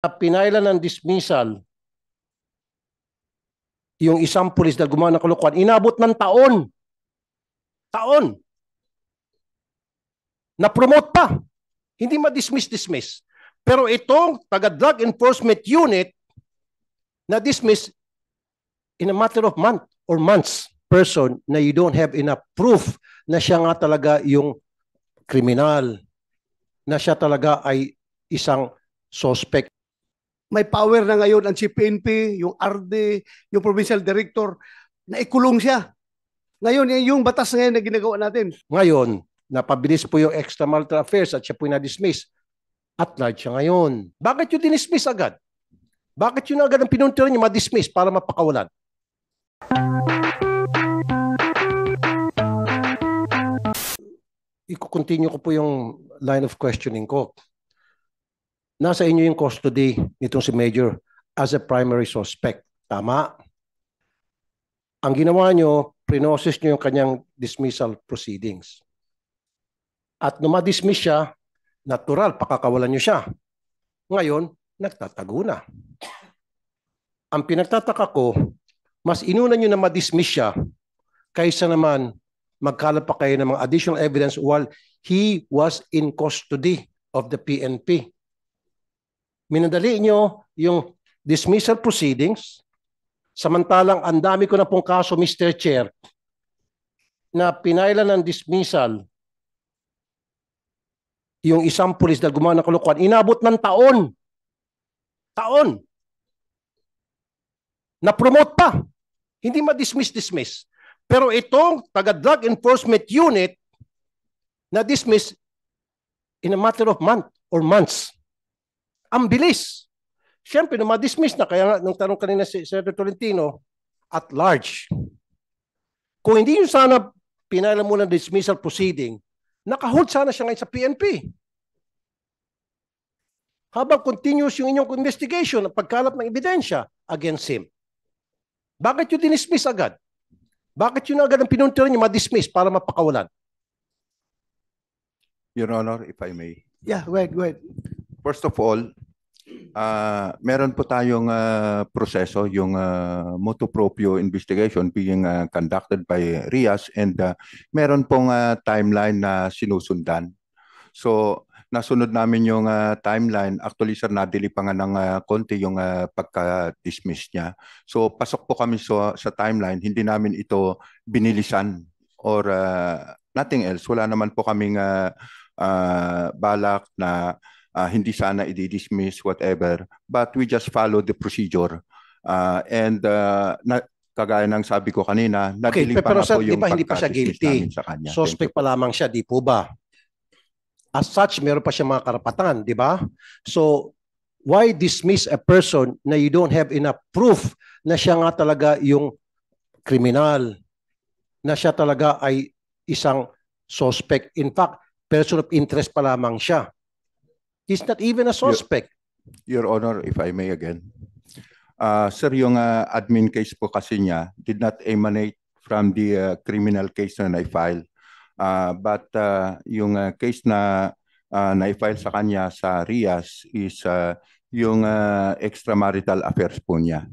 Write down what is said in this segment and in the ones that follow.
Pinailan ng dismissal yung isang pulis na gumawa ng kalokohan, inabot ng taon. Taon. Na-promote pa. Hindi ma-dismiss. Pero itong taga-drug enforcement unit na-dismiss in a matter of month or months person na you don't have enough proof na siya nga talaga yung kriminal, na siya talaga ay isang suspect. May power na ngayon ang CPNP, yung RD, yung provincial director, na ikulong siya. Ngayon, yung batas ngayon na ginagawa natin. Ngayon, napabilis po yung extramarital affairs at siya po na-dismiss. At large siya ngayon. Bakit yung dinismiss agad? Bakit yun agad ang pinuntiran niyo ma-dismiss para mapakawalan? I-continue ko po yung line of questioning ko. Nasa inyo yung custody nitong si Major as a primary suspect. Tama? Ang ginawa nyo, pre-process nyo yung kanyang dismissal proceedings. At nung ma-dismiss siya, natural, pakakawalan nyo siya. Ngayon, nagtatago na. Ang pinagtataka ko, mas inuna nyo na ma-dismiss siya kaysa naman magkalap pa kayo ng mga additional evidence while he was in custody of the PNP. Minadali nyo yung dismissal proceedings, samantalang ang dami ko na pong kaso, Mr. Chair, na pinailan ng dismissal yung isang pulis na gumawa ng kalokohan, inabot ng taon. Taon. Na-promote pa. Hindi ma-dismiss. Pero itong taga-drug enforcement unit na-dismiss in a matter of month or months. Ang bilis. Siyempre, nung ma-dismiss na, kaya nga, nung tanong kanina si Senator Tolentino, at large. Kung hindi yun sana pinailan muna ng dismissal proceeding, nakahold sana siya ngayon sa PNP. Habang continuous yung inyong investigation at pagkalap ng ebidensya against him. Bakit yung dinismiss agad? Bakit yun agad ang pinuntiran niyo ma-dismiss para mapakawalan? Your Honor, if I may. Yeah, go ahead. First of all, meron po tayong proseso, yung motu proprio investigation being conducted by RIAS, and meron pong timeline na sinusundan. So, nasunod namin yung timeline. Actually, sir, nadili pa nga ng konti yung pagka-dismiss niya. So, pasok po kami sa timeline. Hindi namin ito binilisan or nothing else. Wala naman po kaming balak na hindi sana i-dismiss, whatever. But we just follow the procedure. Kagaya ng sabi ko kanina, nadili pa nga po yung hindi pa siya guilty. Suspect pa lamang siya, di po ba? As such, meron pa siya mga karapatan, di ba? So, why dismiss a person na you don't have enough proof na siya nga talaga yung kriminal, na siya talaga ay isang suspect? In fact, person of interest pa lamang siya. He's not even a suspect. Your Honor, if I may again. Sir, yung admin case po kasi niya did not emanate from the criminal case na na-file. But yung case na na-file sa kanya sa RIAS is yung extramarital affairs po niya.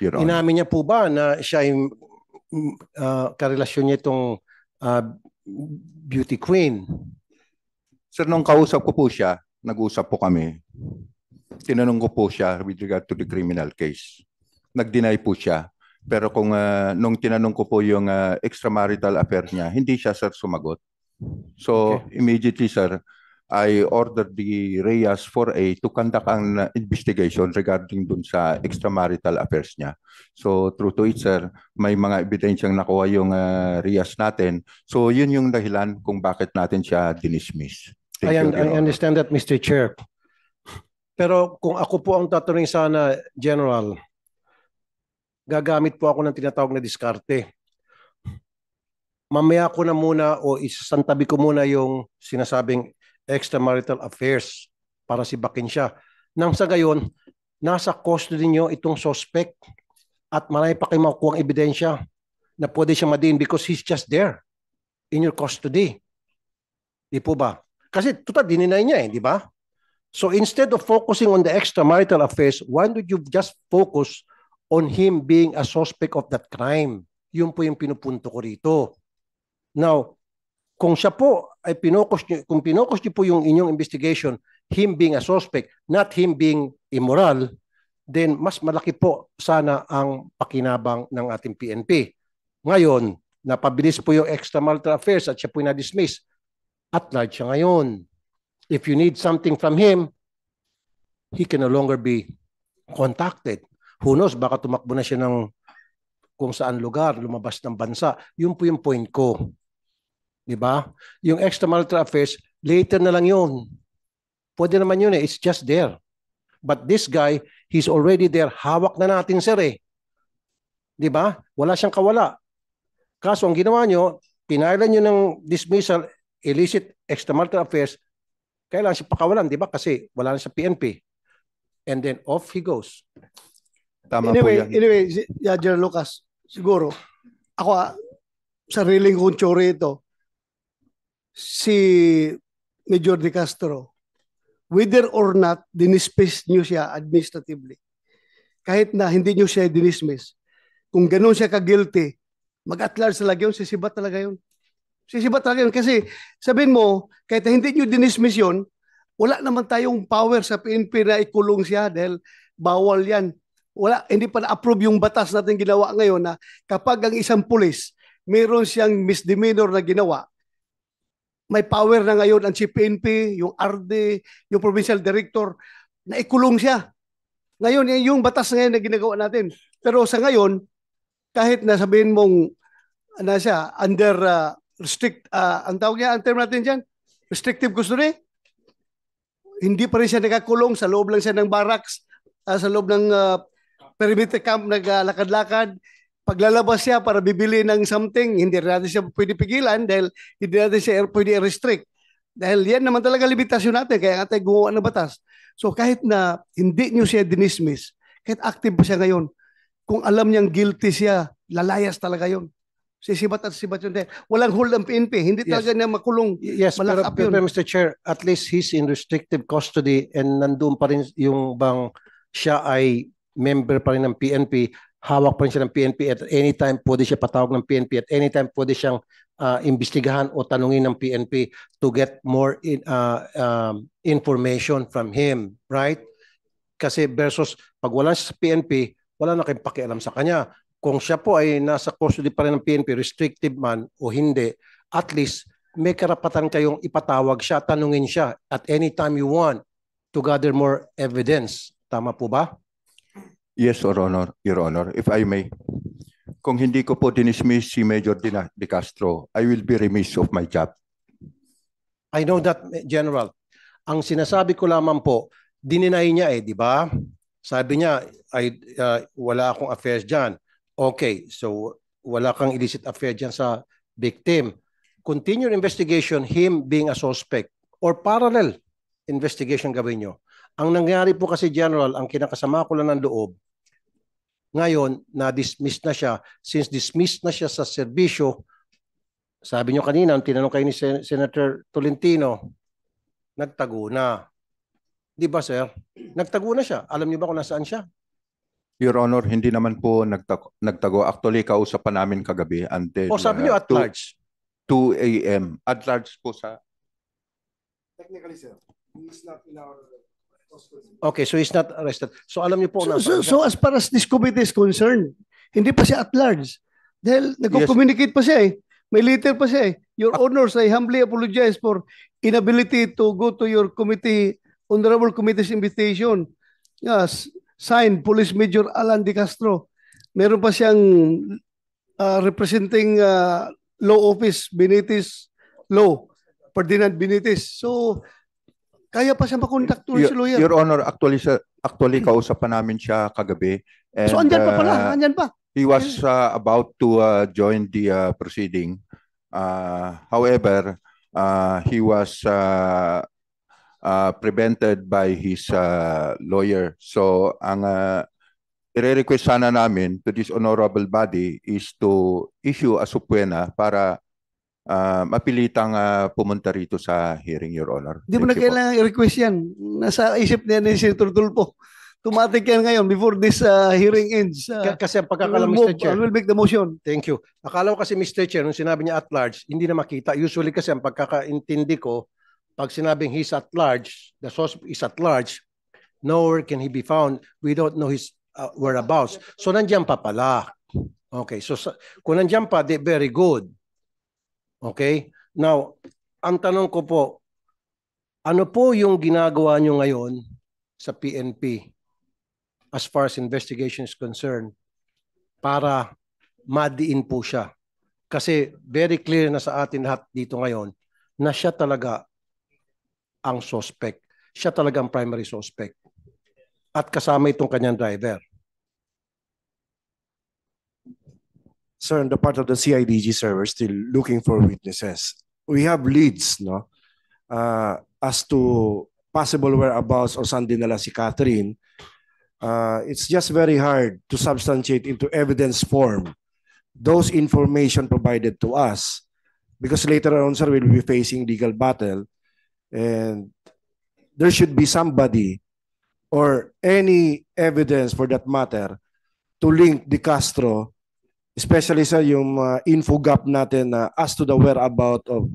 Your Honor. Inamin niya po ba na siya yung karelasyon niya itong beauty queen? Sir, nung kausap ko po siya, nag-usap po kami. Tinanong ko po siya with regard to the criminal case. Nag-deny po siya. Pero kung nung tinanong ko po yung extramarital affair niya, hindi siya, sir, sumagot. So, okay. Immediately, sir, I ordered the RIAS 4A to conduct an investigation regarding dun sa extramarital affairs niya. So, true to it, sir, may mga ebidensyang nakuha yung RIAS natin. So, yun yung dahilan kung bakit natin siya dinismiss. I understand that, Mr. Chair. Pero kung ako po ang tatanungin sana, General, gagamit po ako ng tinatawag na diskarte. Mamaya ko na muna o isasantabi ko muna yung sinasabing extramarital affairs para sibakin siya. Nang sa gayon, nasa custody niyo itong suspect at marami pa kayong makukuha ang ebidensya na pwede siya madiin because he's just there in your custody. Di po ba? Kasi total, dininay niya di ba? So instead of focusing on the extramarital affairs, why don't you just focus on him being a suspect of that crime? Yun po yung pinupunto ko rito. Now, kung siya po ay kung pinokus niyo po yung inyong investigation, him being a suspect, not him being immoral, then mas malaki po sana ang pakinabang ng ating PNP. Ngayon, napabilis po yung extramarital affairs at siya po na-dismiss. At large siya ngayon. If you need something from him, he can no longer be contacted. Who knows, baka tumakbo na siya ng kung saan lugar, lumabas ng bansa. Yun po yung point ko. Diba? Yung extramarital affairs, later na lang yun. Pwede naman yun eh, it's just there. But this guy, he's already there. Hawak na natin, sir eh. Diba? Wala siyang kawala. Kaso ang ginawa nyo, pinailan nyo ng dismissal, illicit extramarital affairs, kailangan siya pakawalan, di ba? Kasi wala na sa PNP. And then off he goes. Tama po yan. Anyway, General Lucas, siguro, ako, sariling kong tsuri ito, si Major De Castro, whether or not dinismiss nyo siya administratively, kahit na hindi nyo siya dinismiss, kung ganun siya ka-guilty, mag-at-large talaga yun, sisibat talaga yun. Sisibat talaga yun. Kasi sabihin mo, kahit hindi nyo dinismiss yun, wala naman tayong power sa PNP na ikulong siya dahil bawal yan. Wala, hindi pa na-approve yung batas natin ginawa ngayon na kapag ang isang pulis, meron siyang misdemeanor na ginawa, may power na ngayon ang Chief PNP, yung RD, yung Provincial Director, na ikulong siya. Ngayon, yung batas ngayon na ginagawa natin. Pero sa ngayon, kahit na sabihin mong ano siya, under ang tawag niya, ang term natin dyan, restrictive custody, hindi pa rin siya nakakulong, sa loob lang siya ng barracks, sa loob ng perimeter camp, naglalakad-lakad. Paglalabas siya para bibili ng something, hindi natin siya pwede pigilan dahil hindi natin siya pwede i-restrict. Dahil yan naman talaga limitasyon natin, kaya nga tayo gumawa ng batas. So kahit na hindi niyo siya dinismiss, kahit active pa siya ngayon, kung alam niyang guilty siya, lalayas talaga yun. Sisibat at sibat yun. Walang hold ang PNP. Hindi talaga niya makulong. Yes, pero Mr. Chair, at least he's in restrictive custody and nandun pa rin yung bang siya ay member pa rin ng PNP, hawak pa rin siya ng PNP at anytime pwede siya patawag ng PNP at anytime pwede siyang imbestigahan o tanungin ng PNP to get more information from him, right? Kasi versus pag wala siya sa PNP, wala na kayong pakialam sa kanya. Kung siya po ay nasa custody pa rin ng PNP, restrictive man o hindi, at least may karapatan kayong ipatawag siya, tanungin siya at any time you want to gather more evidence. Tama po ba? Yes, Your Honor, if I may. Kung hindi ko po dinismiss si Major De Castro, I will be remiss of my job. I know that, General. Ang sinasabi ko lamang po, dininay niya di ba? Sabi niya, wala akong affairs dyan. Okay, so wala kang illicit affair dyan sa victim. Continue investigation, him being a suspect or parallel investigation gawin nyo. Ang nangyari po kasi, General, ang kinakasama ko lang ng loob, ngayon, na-dismiss na siya. Since dismissed na siya sa serbisyo, sabi nyo kanina, tinanong kayo ni Senator Tolentino, nagtago na. Di ba, sir? Nagtago na siya. Alam niyo ba kung nasaan siya? Your Honor, hindi naman po nagtago. Actually, kausapan namin kagabi until sabi niyo at large. 2 a.m. At large po sa... Technically, sir, he is not in our... Okay, so he's not arrested. So alam niyo po na... So as far as this committee is concerned, hindi pa siya at large. Dahil nagko-communicate pa siya May letter pa siya Your Honors, I humbly apologize for inability to go to your committee, honorable committee's invitation. Yes, signed, Police Major Alan De Castro. Meron pa siyang representing law office, Benitez Law, Ferdinand Benitez. So, kaya pa siya makontak to si lawyer. Your Honor, actually kausapan namin siya kagabi. And, so, andyan pa pala, andyan pa. He was about to join the proceeding. However, he was prevented by his lawyer. So, ang i-request sana namin to this honorable body is to issue a subpoena para mapilitang pumunta rito sa hearing, Your Honor. Di mo na Thank you po. kailangan i-request yan. Nasa isip niya ni Senator Tulfo. Tumatik yan ngayon before this hearing ends. Kasi ang We pagkakalam, will Mr. move. Chair. I will make the motion. Thank you. Akala ko kasi, Mr. Chair, nung sinabi niya at large, hindi na makita. Usually kasi ang pagkakaintindi ko, pag sinabing he's at large, the suspect is at large, nowhere can he be found. We don't know his whereabouts. So nandiyan pa pala. Okay, so kung nandiyan pa, very good. Okay? Now, ang tanong ko po, ano po yung ginagawa nyo ngayon sa PNP as far as investigation is concerned para madiin po siya? Kasi very clear na sa atin lahat dito ngayon na siya talaga ang suspect. Siya talaga ang primary suspect. At kasama itong kanyang driver. Sir, on the part of the CIDG, sir, we're still looking for witnesses. We have leads, no, as to possible whereabouts or saan dinala si Catherine. It's just very hard to substantiate into evidence form those information provided to us, because later on, sir, we'll be facing legal battle, and there should be somebody or any evidence for that matter to link De Castro, especially sa yung info gap natin as to the whereabout of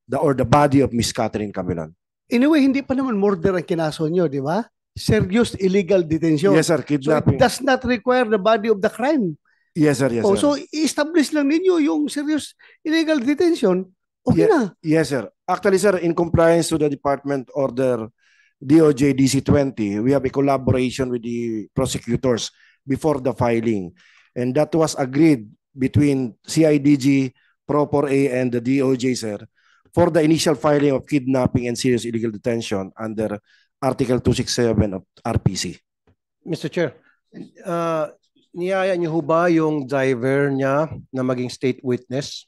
the body of Miss Catherine Cameron. Anyway, hindi pa naman murder ang kinaso nyo, di ba? Serious illegal detention. Yes, sir, So it kidnapping. does not require the body of the crime. Yes, sir, yes, Oh, sir. so i-establish lang ninyo yung serious illegal detention. Okay na. Yes, sir. Actually, sir, in compliance to the Department Order DOJ DC-20, we have a collaboration with the prosecutors before the filing. And that was agreed between CIDG, Propor A, and the DOJ, sir, for the initial filing of kidnapping and serious illegal detention under Article 267 of RPC. Mr. Chair, niyaya niyo ho ba yung driver niya na maging state witness?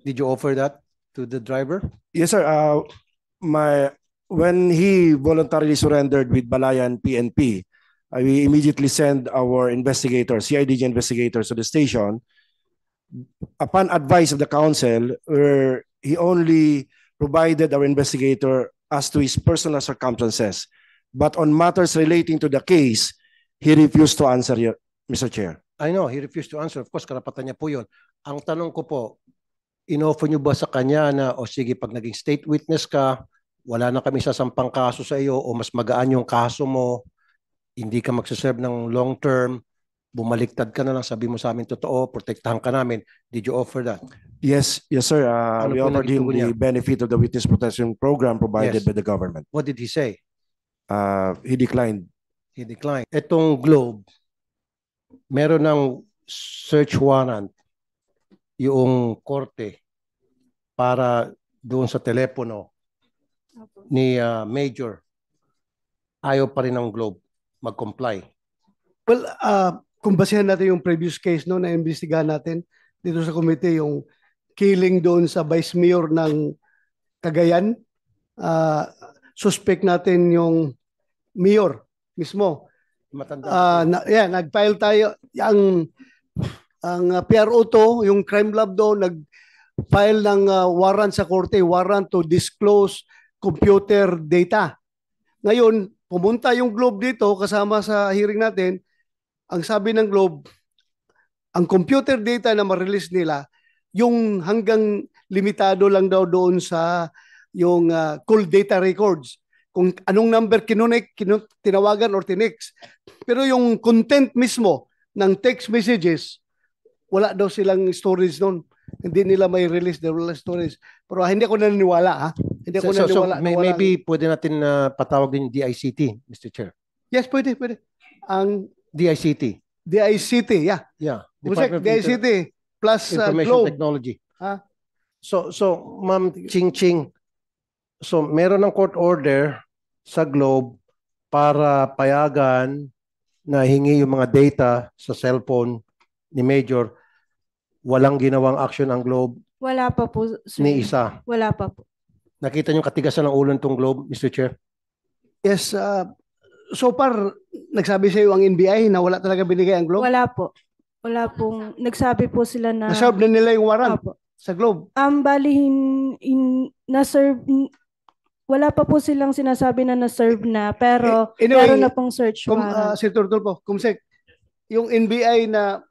Did you offer that to the driver? Yes, sir. When he voluntarily surrendered with Balayan PNP, we immediately send our investigators, CIDG investigators, to the station. Upon advice of the council, where he only provided our investigator as to his personal circumstances. But on matters relating to the case, he refused to answer, Mr. Chair. I know, he refused to answer. Of course, karapatan niya po yun. Ang tanong ko po, in-offer niyo ba sa kanya na, o sige, pag naging state witness ka, wala na kami sasampang kaso sa iyo, o mas magaan yung kaso mo, hindi ka magsaserve ng long term, bumaliktad ka na lang, sabi mo sa amin totoo, protektahan ka namin. Did you offer that? Yes, sir. Ano We po offered naging him tugon the niya? benefit of the witness protection program provided Yes. by the government. What did he say? He declined. He declined. Itong Globe, meron ng search warrant yung korte para doon sa telepono ni Major. Ayaw pa rin ng Globe mag-comply. Well, kung basehan natin yung previous case no, na imbestigahan natin dito sa committee, yung killing doon sa Vice Mayor ng Cagayan, suspect natin yung mayor mismo. Matanda. Nag-file tayo. Ang PRO to, yung crime lab doon, nag-file ng warrant sa korte, warrant to disclose computer data. Ngayon, pumunta yung Globe dito kasama sa hearing natin. Ang sabi ng Globe, ang computer data na ma-release nila, yung hanggang limitado lang daw doon sa yung call data records. Kung anong number tinawagan or tinext. Pero yung content mismo ng text messages, wala daw silang storage noon. Hindi nila may release the storage. Pero hindi ako naniniwala. Ha? Hindi ako naniniwala. Maybe pwede natin patawag din yung DICT, Mr. Chair. Yes, pwede. Ang DICT. DICT, yeah. Yeah. Busek, DICT plus Information Globe. Technology. Ah. So Ma'am Ching Ching, so meron ng court order sa Globe para payagan na hingi yung mga data sa cellphone ni Major. Walang ginawang action ang Globe Wala pa po, sir. ni isa. Wala pa po. Nakita niyo katigasan ng ulo nitong Globe, Mr. Chair? Yes, so far, nagsabi sa iyo ang NBI na wala talaga binigay ang Globe? Wala po. Wala pong, nagsabi po sila na, Na-serve na nila yung warrant? Opo. sa Globe. Bali, na-serve, wala pa po silang sinasabi na na-serve na, pero Anyway, meron na pong search warrant. Senator Tulfo, Kumsek, yung NBI na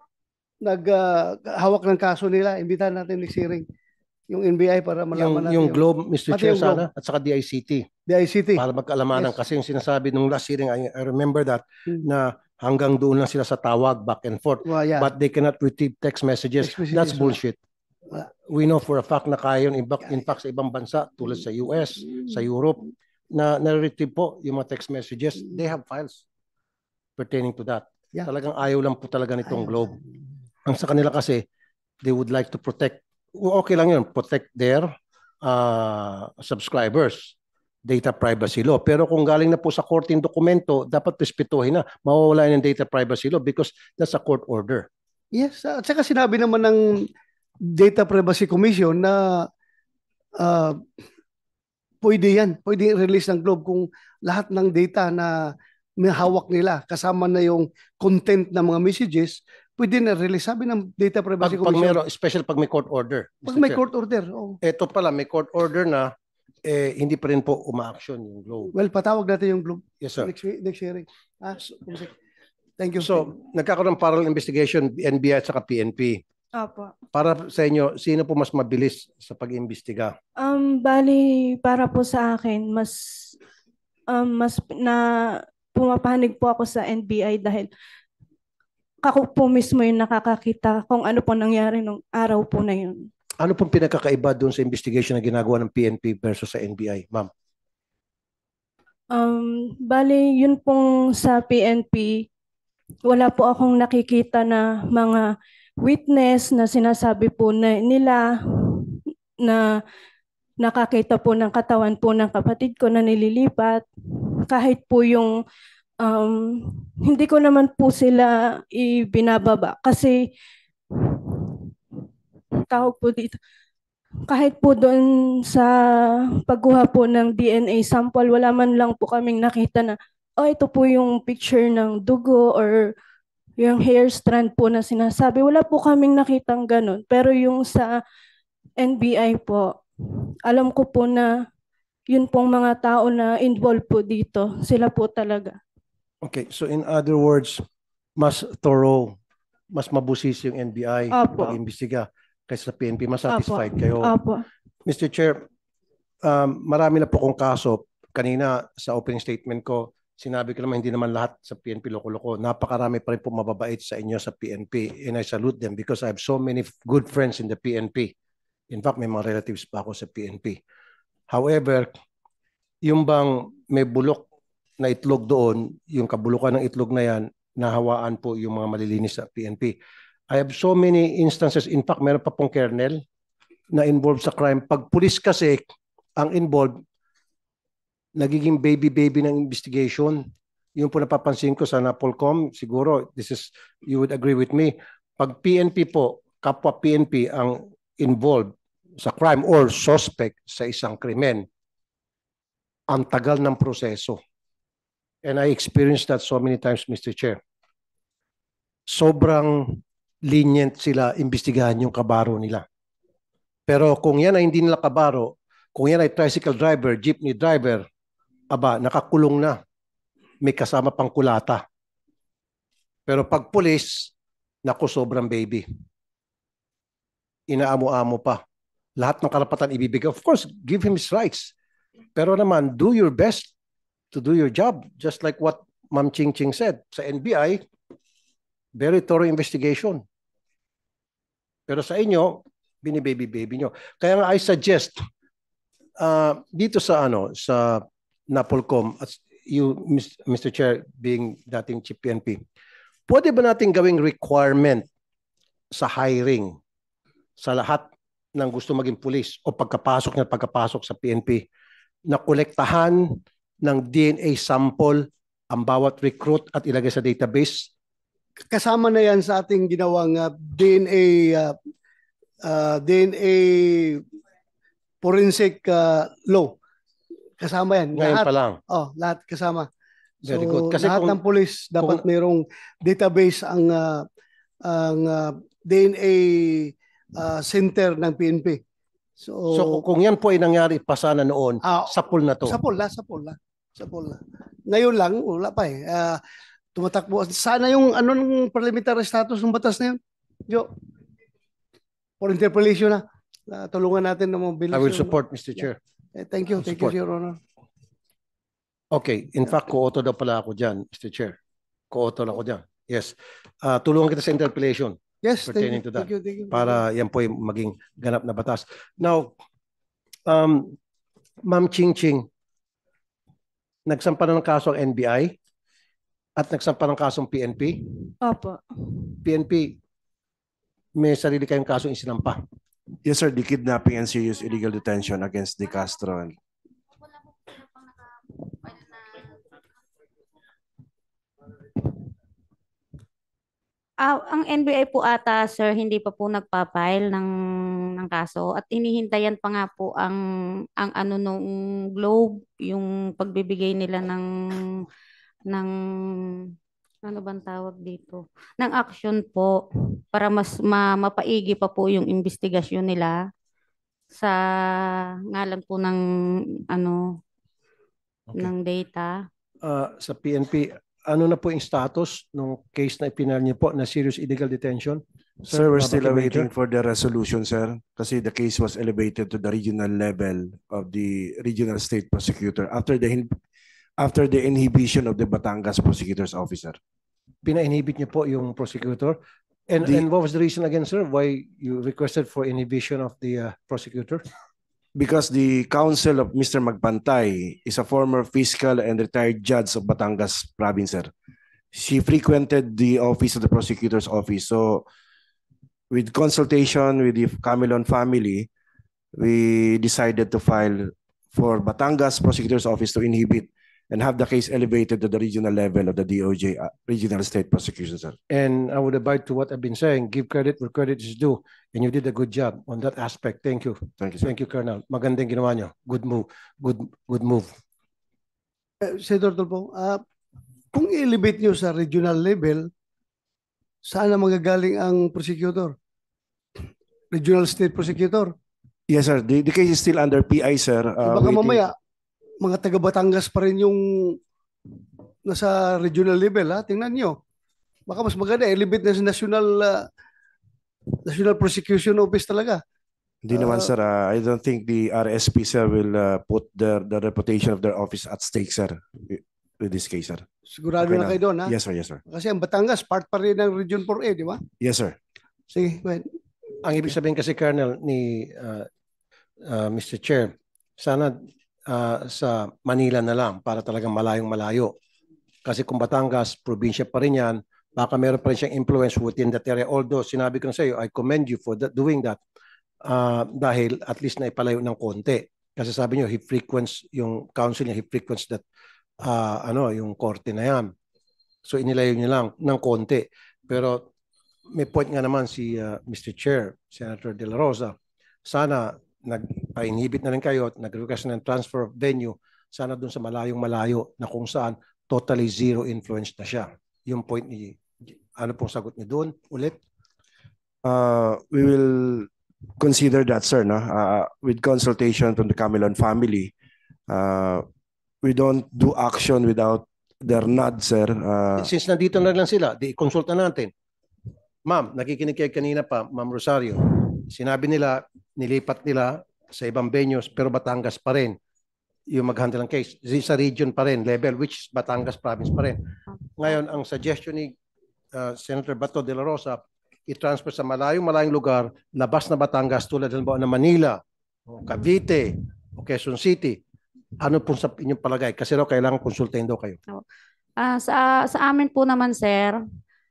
hawak ng kaso nila, imbitahan natin next hearing. Yung NBI para malaman natin. Yung Globe, Mr. pati Chair, yung Globe. sana, at saka DICT. DICT. Para magkaalamanan. Yes. Kasi yung sinasabi nung last hearing, I remember that, Hmm. na hanggang doon lang sila sa tawag, back and forth. Well, yeah. But they cannot retrieve text messages. Text messages, That's wala. bullshit. Wala. We know for a fact na kaya yun, in fact, sa ibang bansa, tulad sa US, sa Europe, na na-retrieve po yung mga text messages. They have files pertaining to that. Yeah. Talagang ayaw lang po talaga nitong Globe. Ang sa kanila kasi, they would like to protect, okay lang yun, protect their subscribers, data privacy law. Pero kung galing na po sa korting dokumento, dapat respetuhin na. Mawawala yung data privacy law because that's a court order. Yes, at saka sinabi naman ng Data Privacy Commission na pwede yan, pwede release ng Globe kung lahat ng data na may hawak nila, kasama na yung content ng mga messages, pwede na release. Sabi ng Data Privacy Pag Commission. meron, special pag may court order. Pag Mr. may Chair. court order. Oh. Ito pala, may court order na, hindi pa rin po uma-action yung Globe. Well, patawag natin yung Globe. Yes, sir. Next hearing. Thank you. So, nagkakaroon ng parallel investigation, NBI at saka PNP. Opo. Para sa inyo, sino po mas mabilis sa pag-imbestiga? Bali, para po sa akin, mas na pumapanig po ako sa NBI dahil ako po mismo yung nakakakita kung ano po nangyari nung araw po na yun. Ano pong pinagkakaiba doon sa investigation na ginagawa ng PNP versus sa NBI, ma'am? Bali, yun pong sa PNP, wala po akong nakikita na mga witness na sinasabi po na nila na nakakita po ng katawan po ng kapatid ko na nililipat. Kahit po yung hindi ko naman po sila ibinababa kasi tawag po dito. Kahit po doon sa pagkuha po ng DNA sample, wala man lang po kaming nakita na, oh, ito po yung picture ng dugo or yung hair strand po na sinasabi. Wala po kaming nakitang ganun. Pero yung sa NBI po, alam ko po na yun pong mga tao na involved po dito. Sila po talaga. Okay, so in other words, mas thorough, mas mabusis yung NBI Opo. pag-imbestiga kaysa sa PNP. Mas satisfied kayo. Opo. Mr. Chair, marami na po kong kaso. Kanina sa opening statement ko, sinabi ko naman hindi naman lahat sa PNP loko-loko. Napakarami pa rin po mababait sa inyo sa PNP and I salute them because I have so many good friends in the PNP. In fact, may mga relatives pa ako sa PNP. However, yung bang may bulok na itlog doon, yung kabulukan ng itlog na yan, nahawaan po yung mga malilinis sa PNP. I have so many instances, in fact, meron pa pong kernel na involved sa crime. Pag pulis kasi ang involved, nagiging baby-baby ng investigation. Yung po napapansin ko sa Napolcom, siguro, you would agree with me. Pag PNP po, kapwa PNP ang involved sa crime or suspect sa isang krimen, ang tagal ng proseso. And I experienced that so many times, Mr. Chair. Sobrang lenient sila imbestigahan yung kabaro nila. Pero kung yan ay hindi nila kabaro, kung yan ay tricycle driver, jeepney driver, aba, nakakulong na. May kasama pang kulata. Pero pag pulis, naku, sobrang baby. Inaamo-amo pa. Lahat ng karapatan ibibigay. Of course, give him his rights. Pero naman, do your best to do your job. Just like what Ma'am Ching Ching said. Sa NBI, very thorough investigation. Pero sa inyo, binibaby-baby nyo. Kaya nga I suggest, dito sa sa Napolcom, at you, Mr. Chair, being dating Chief PNP, pwede ba natin gawing requirement sa hiring sa lahat ng gusto maging pulis o pagkapasok sa PNP na kolektahan ng DNA sample ang bawat recruit at ilagay sa database? Kasama na yan sa ating ginawang DNA forensic law. Kasama yan. Ngayon Lahat, pa lang. lahat kasama. Very So, good. Kasi lahat kung- ng pulis dapat mayroong database ang DNA center ng PNP. So kung yan po ay nangyari pa sana noon, Ah, sa pool na to. sa pool na. Ngayon lang, wala pa eh. Tumatakbo. Sana yung anong parliamentary status ng batas na yun? Jo, for interpolation na. Tulungan natin na mabilis. I will yun. support, Mr. Chair. Thank you, Support. Your Honor. Okay, in fact, co-author daw pala ako dyan, Mr. Chair. Co-author ako dyan. Yes. Tulungan kita sa interpellation Yes, thank pertaining you. to that. Thank you. Para yan po yung maging ganap na batas. Now, Ma'am Ching Ching, nagsampa na ng kaso ang NBI at nagsampa ng kasong PNP. Opo. PNP, may sarili kayong kasong isinampa. Yes, sir. The kidnapping and serious illegal detention against De Castro. Ang NBI po ata, sir, hindi pa po nagpa-file ng kaso at inihintayan pa nga po ang ano nung Globe, yung pagbibigay nila ng ano bang tawag dito? Ng action po para mas mapaigi pa po yung investigasyon nila sa ngalan po ng ano Okay. ng data. Sa PNP, ano na po yung status ng case na ipinal niyo po na serious illegal detention? Sir, we're still Babaki awaiting Major? for the resolution, sir. Kasi the case was elevated to the regional level of the regional state prosecutor after the inhibition of the Batangas prosecutor's officer. Pina-inhibit niyo po yung prosecutor? And what was the reason again, sir, why you requested for inhibition of the prosecutor? Because the counsel of Mr. Magpantay is a former fiscal and retired judge of Batangas province, sir. She frequented the office of the prosecutor's office. So with consultation with the Camilon family, we decided to file for Batangas prosecutor's office to inhibit and have the case elevated to the regional level of the DOJ, regional state prosecution, sir. And I would abide to what I've been saying. Give credit where credit is due. And you did a good job on that aspect. Thank you. Thank you, sir. Thank you, Colonel. Magandang ginawa niyo. Good move. Good move. Senator Tulfo, kung i-elevate nyo sa regional level, saan na magagaling ang prosecutor? Regional state prosecutor? Yes, sir. The case is still under PI, sir. Baka waiting- mamaya, mga taga Batangas pa rin yung nasa regional level, ha? Tingnan nyo. Baka mas maganda, elevate na sa National Prosecution Office talaga. Hindi naman, sir. I don't think the RSP, sir, will put the reputation of their office at stake, sir, with this case, sir. Sigurado Okay na na. kayo doon, ha? Yes, sir. Yes, sir. Kasi ang Batangas, part pa rin ng Region 4A, di ba? Yes, sir. Sige, go ahead. Ang ibig sabihin kasi, Colonel, ni Mr. Chair, sana sa Manila na lang para talagang malayong malayo. Kasi kung Batangas, probinsya pa rin yan, baka meron pa rin siyang influence within that area. Although, sinabi ko na sa iyo, I commend you for doing that dahil at least na ipalayo ng konti. Kasi sabi niyo, he frequents, yung council niya, he frequents that, yung korte na yan. So, inilayo niya lang ng konti. Pero, may point nga naman si Mr. Chair, Senator De La Rosa, sana nagpa-inhibit na rin kayo at nag-request ng transfer of venue, sana dun sa malayong malayo na kung saan totally zero influence na siya. Yung point ni, ano pong sagot niyo doon ulit? We will consider that, sir, no? With consultation from the Camilon family. We don't do action without their nod, sir. Since nandito na lang sila, di konsulta natin. Ma'am, nakikinig kayo kanina pa, Ma'am Rosario. Sinabi nila, nilipat nila sa ibang venues, pero Batangas pa rin yung mag-handle ng case. Sa region pa rin, level, which is Batangas province pa rin. Ngayon, ang suggestion ni Senator Bato de la Rosa, i-transfer sa malayong lugar, labas na Batangas, tulad ng Manila, o Cavite, o Quezon City. Ano po sa inyong palagay? Kasi raw kailangan konsultahin daw kayo. Sa amin po naman, sir,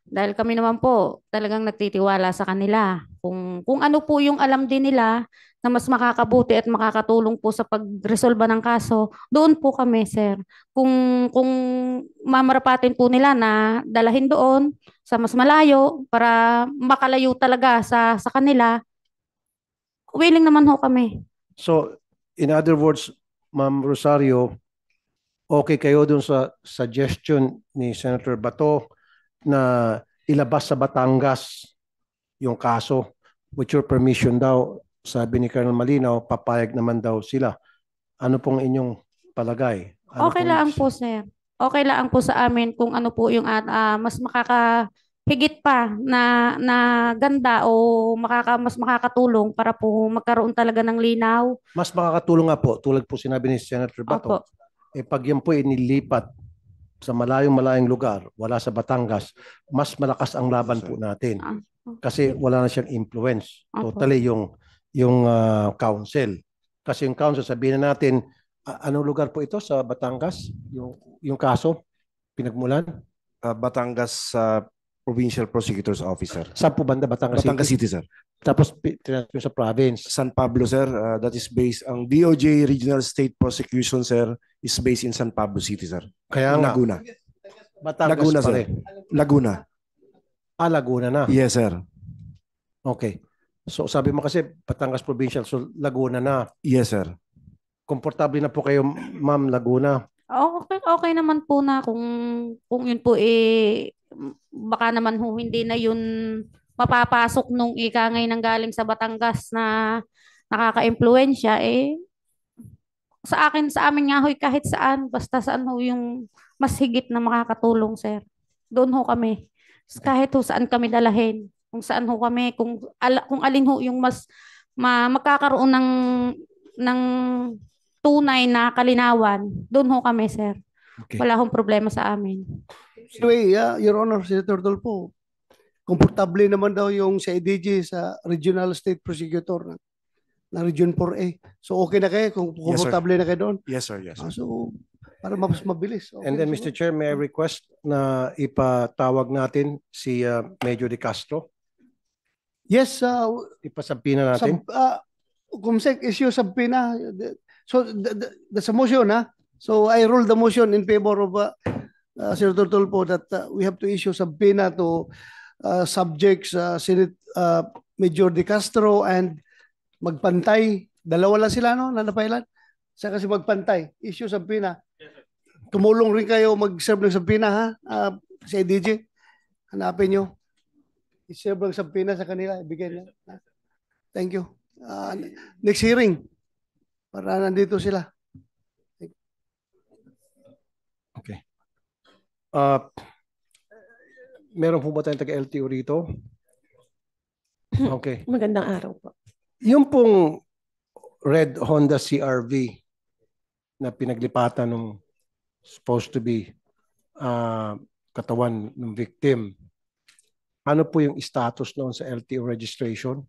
dahil kami naman po talagang nagtitiwala sa kanila. Kung ano po yung alam din nila na mas makakabuti at makakatulong po sa pagresolba ng kaso, doon po kami, sir. Kung mamarapatin po nila na dalahin doon sa mas malayo para makalayo talaga sa kanila, willing naman ho kami. So, in other words, Ma'am Rosario, okay kayo dun sa suggestion ni Senator Bato na ilabas sa Batangas yung kaso with your permission daw, sabi ni Colonel Malinaw, papayag naman daw sila. Ano pong inyong palagay? Ano Okay pong- lang po, sir. Okay lang po sa amin kung ano po yung mas makakahigit pa na ganda o mas makakatulong para po magkaroon talaga ng linaw. Mas makakatulong nga po, tulad po sinabi ni Senator Bato, Opo. pag yan po inilipat sa malayong lugar, wala sa Batangas, mas malakas ang laban po natin. Ah, Kasi wala na siyang influence. Opo. Totally yung council. Kasi yung council, sabihin na natin, anong lugar po ito sa Batangas? Yung kaso, pinagmulan? Batangas Provincial Prosecutor's Officer. Saan po banda? Batangas Batangas City? City, sir. Tapos transfer sa province. San Pablo, sir. That is based, ang DOJ Regional State Prosecution, sir, is based in San Pablo City, sir. Kaya nga, Laguna. Batangas Laguna, pa sir. rin. Laguna. Laguna na. Yes, sir. Okay. So sabi mo kasi Batangas Provincial, so Laguna na. Yes, sir. Komportable na po kayo, Ma'am, Laguna. Okay naman po na kung yun po baka naman hindi na yun mapapasok nung ikangay ng galing sa Batangas na nakaka-impluwensya sa amin nga hoy kahit saan basta saan ho yung mas higit na makakatulong, sir. Doon ho kami. Kahit ho saan kami dalahin, kung saan ho kami, kung alin ho yung mas magkakaroon ng tunay na kalinawan, doon ho kami, sir. Okay. Wala hong problema sa amin. Anyway, Your Honor, Senator Tulfo, komportable naman daw yung sa IDG sa Regional State Prosecutor na Region 4A. So okay na kayo kung Yes, sir. komportable na kayo doon? Yes, sir. Yes, sir. So para mas mabilis. Okay And then, na Mr. siguro. Chair, may I request na ipatawag natin si Major De Castro? Yes, Ipasampina natin? Kumsek, issue subpoena. So that's a motion, ha? So I rule the motion in favor of Senator Tulfo that we have to issue subpoena to subjects Senate Major De Castro and magpantay. Dalawa lang sila, no? Nanapailan. Sa kasi magpantay. Issue subpoena. Tumulong rin kayo mag-serve ng subpoena, ha? Sa IDG. Hanapin nyo. I-serve ng subpoena sa kanila. Ibigay nila. Thank you. Next hearing. Para nandito sila. Okay. Meron po ba tayong taga-LTO rito? Okay. Magandang araw po. Yung pong red Honda CRV na pinaglipatan ng supposed to be katawan ng victim, ano po yung status noon sa LTO registration?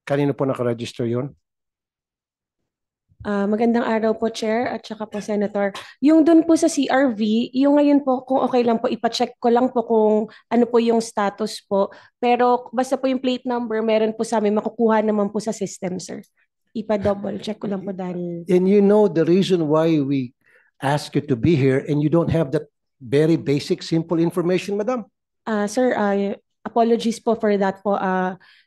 Kanino po nakaregister yun? Magandang araw po, Chair, at saka po, Senator. Yung dun po sa CRV, yung ngayon po, kung okay lang po, ipacheck ko lang po kung ano po yung status po. Pero basta po yung plate number, meron po sa amin, makukuha naman po sa system, sir. Ipa-double check ko lang po dahil... And you know the reason why we ask you to be here and you don't have that very basic, simple information, madam? Sir, apologies po for that po.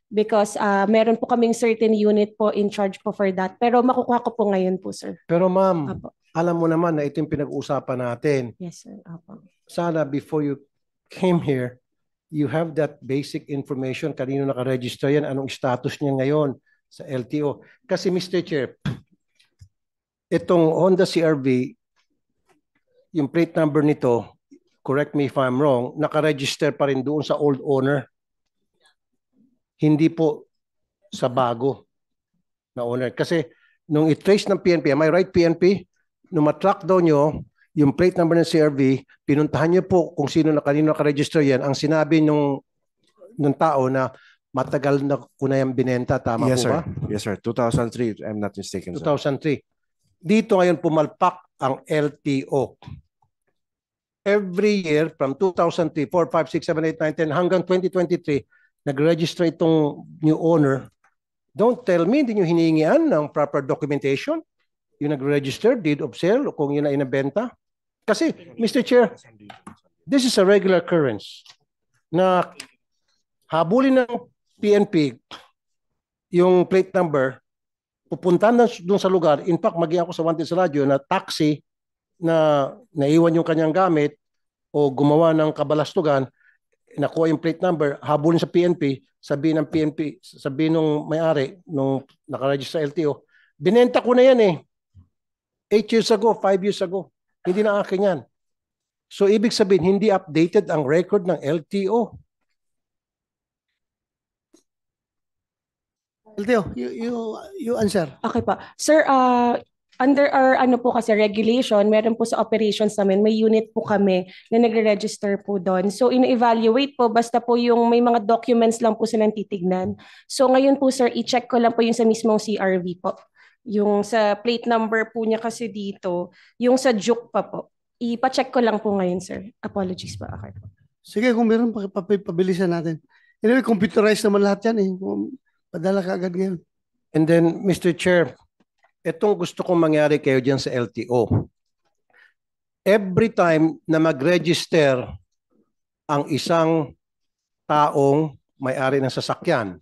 Because meron po kaming certain unit po in charge po for that. Pero makukuha ko po ngayon po, sir. Pero ma'am, Apo. alam mo naman na ito yung pinag-uusapan natin. Yes, sir. Apo. Sana before you came here, you have that basic information. Kanino nakaregister yan? Anong status niya ngayon sa LTO? Kasi Mr. Chair, itong Honda CRV, yung plate number nito, correct me if I'm wrong, nakaregister pa rin doon sa old owner. Hindi po sa bago na owner. Kasi nung i-trace ng PNP, am I right PNP? Nung matrack daw nyo, yung plate number ng CRV, pinuntahan nyo po kung sino na kanino nakaregister yan. Ang sinabi nung tao na matagal na ko na yung binenta. Tama Yes, po sir. ba? Yes, sir. 2003, if I'm not mistaken, sir. 2003. Dito ngayon pumalpak ang LTO. Every year from 2003, 4, 5, 6, 7, 8, 9, 10 hanggang 2023, nag-register itong new owner. Don't tell me, hindi nyo hinihingian ng proper documentation. Yung nag-register, deed of sale, o kung yun na inabenta. Kasi, Mr. Chair, this is a regular occurrence na habulin ng PNP yung plate number, pupunta na doon sa lugar. In fact, mag-i ako sa Wanted sa radyo na taxi na naiwan yung kanyang gamit o gumawa ng kabalastugan, nakuha yung plate number, habulin sa PNP, sabihin ng PNP, sabihin nung may-ari, nung nakaregister sa LTO, binenta ko na yan eh. 8 years ago, 5 years ago. Hindi na akin yan. So, ibig sabihin, hindi updated ang record ng LTO. LTO, you answer. Okay pa. Sir, under our ano po kasi regulation, meron po sa operations namin, may unit po kami na nagre-register po doon. So ina-evaluate po, basta po yung may mga documents lang po silang titignan. So ngayon po sir, i-check ko lang po yung sa mismong CRV po. Yung sa plate number po niya kasi dito, yung sa Juke pa po. Ipa-check ko lang po ngayon sir. Apologies pa. Okay po. Sige, kung meron, pabilisan natin. Anyway, computerized naman lahat yan eh. Padala ka agad ngayon. And then, Mr. Chair, itong gusto kong mangyari kayo dyan sa LTO. Every time na mag-register ang isang taong may-ari ng sasakyan,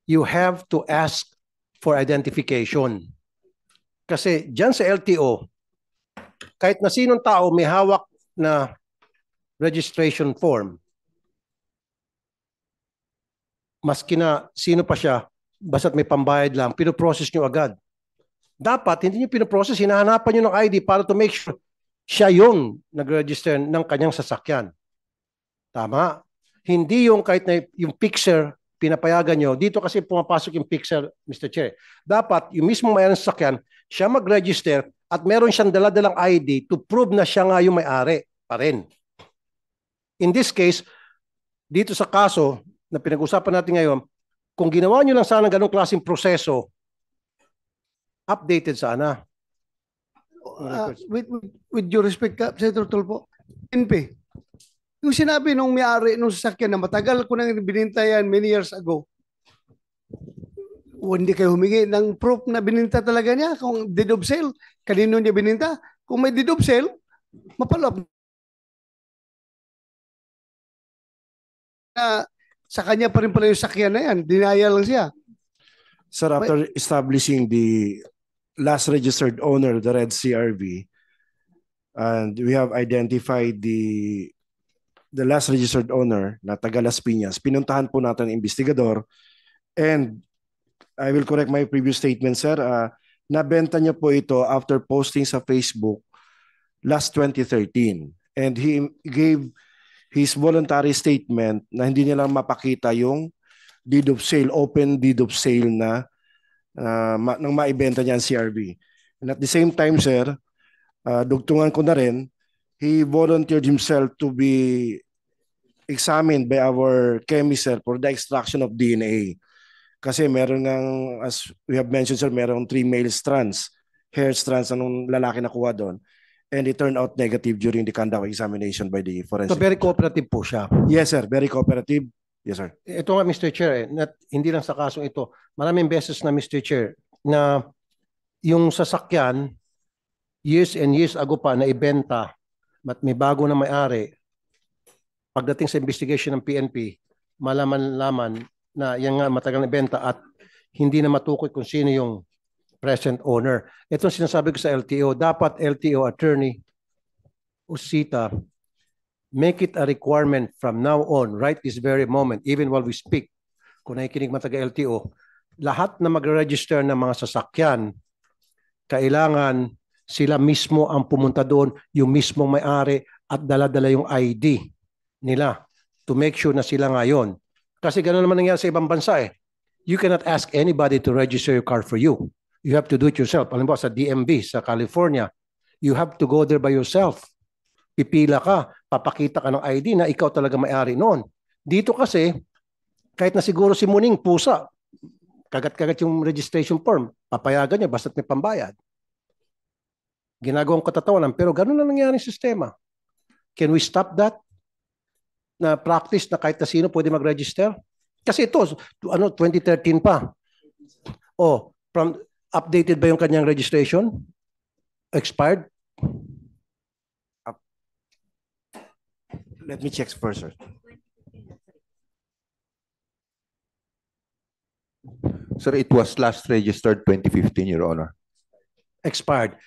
you have to ask for identification. Kasi dyan sa LTO, kahit na sinong tao may hawak na registration form, maski na sino pa siya, basta't may pambayad lang, pinoprocess nyo agad. Dapat, hindi nyo pinoprocess, hinahanapan nyo ng ID para to make sure siya yung nag-register ng kanyang sasakyan. Tama? Hindi yung kahit na yung picture, pinapayagan nyo. Dito kasi pumapasok yung picture, Mr. Chair. Dapat, yung mismo may-ari ng sasakyan, siya mag-register at meron siyang dala-dalang ID to prove na siya nga yung may-ari pa rin. In this case, dito sa kaso na pinag-usapan natin ngayon, kung ginawa nyo lang sana ganong klaseng proseso, updated sana. With due respect, Senator Tulfo, PNP, yung sinabi nung may-ari nung sasakyan na matagal ko nang bininta yan many years ago, hindi kayo humingi ng proof na bininta talaga niya. Kung deed of sale, kanino niya bininta? Kung may deed of sale, mapalop. Sa kanya pa rin pala yung sakyan na yan. Dinaya lang siya. Sir, after establishing the last registered owner, the red CRV, and we have identified the last registered owner na taga Las Piñas, pinuntahan po natin ang investigador, and I will correct my previous statement, sir. Nabenta niya po ito after posting sa Facebook last 2013. And he gave his voluntary statement na hindi niya lang mapakita yung deed of sale, open deed of sale na nang maibenta niya ang CRV. And at the same time, sir, dugtungan ko na rin, he volunteered himself to be examined by our chemist, sir, for the extraction of DNA. Kasi meron ng, as we have mentioned, sir, meron 3 male strands, hair strands, anong lalaki nakuha doon. And it turned out negative during the conduct examination by the forensic. So very cooperative po siya. Yes, sir. Very cooperative. Yes, sir. Ito nga, Mr. Chair, hindi lang sa kasong ito, maraming beses na, Mr. Chair, na yung sasakyan, years and years ago pa na ibenta, at may bago na may-ari, pagdating sa investigation ng PNP, malaman-laman na yan nga matagal na ibenta at hindi na matukoy kung sino yung present owner. Itong sinasabi ko sa LTO, dapat LTO attorney Usita, make it a requirement from now on, right this very moment, even while we speak, kung nakikinig man taga LTO, lahat na magre-register ng mga sasakyan, kailangan sila mismo ang pumunta doon, yung mismong may-ari at dala-dala yung ID nila to make sure na sila ngayon. Kasi gano'n naman nangyari sa ibang bansa eh. You cannot ask anybody to register your car for you. You have to do it yourself. Alam mo, sa DMV, sa California, you have to go there by yourself. Pipila ka, papakita ka ng ID na ikaw talaga may-ari noon. Dito kasi, kahit na siguro si Muning pusa, kagat-kagat yung registration form, papayagan niya basta't may pambayad. Ginagawang katatawanan, pero gano'n na nangyari sa sistema. Can we stop that? Na practice na kahit na sino pwede mag-register? Kasi ito, 2013 pa. Oh, updated ba yung kanyang registration? Expired? Let me check first, sir. Sir, it was last registered 2015, Your Honor. Expired.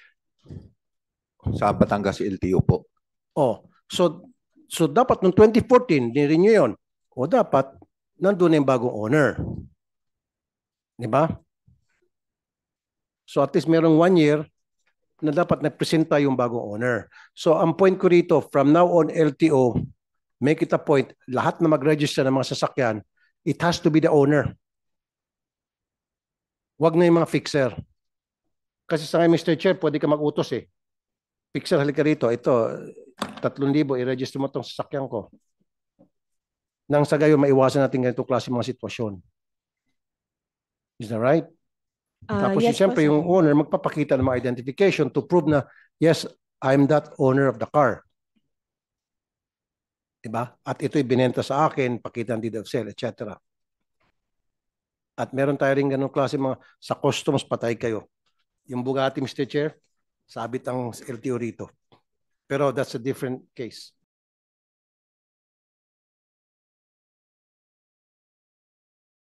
Sa Batangas LTO po. Oh, so So dapat noong 2014, nirenew yun. O dapat, nandun na yung bagong owner. Di ba? So at least merong 1 year na dapat na-presenta yung bagong owner. So ang point ko rito, from now on LTO, make it a point, lahat na mag-register ng mga sasakyan, it has to be the owner. Wag na yung mga fixer. Kasi sa ngayon, Mr. Chair, pwede ka mag-utos eh. Fixer, halika rito. Ito, 3,000, i-register mo itong sasakyan ko. Nang sa gayon, maiwasan natin ganito klase mga sitwasyon. Is that right? Tapos Yes po, siyempre sir. yung owner magpapakita ng mga identification to prove na, yes, I'm that owner of the car. Diba? At ito'y binenta sa akin, pakita ng deed of sale, etc. At meron tayo rin ganong klase mga sa customs, patay kayo. Yung Bugatti, Mr. Chair, sabit ang LTO rito. Pero that's a different case.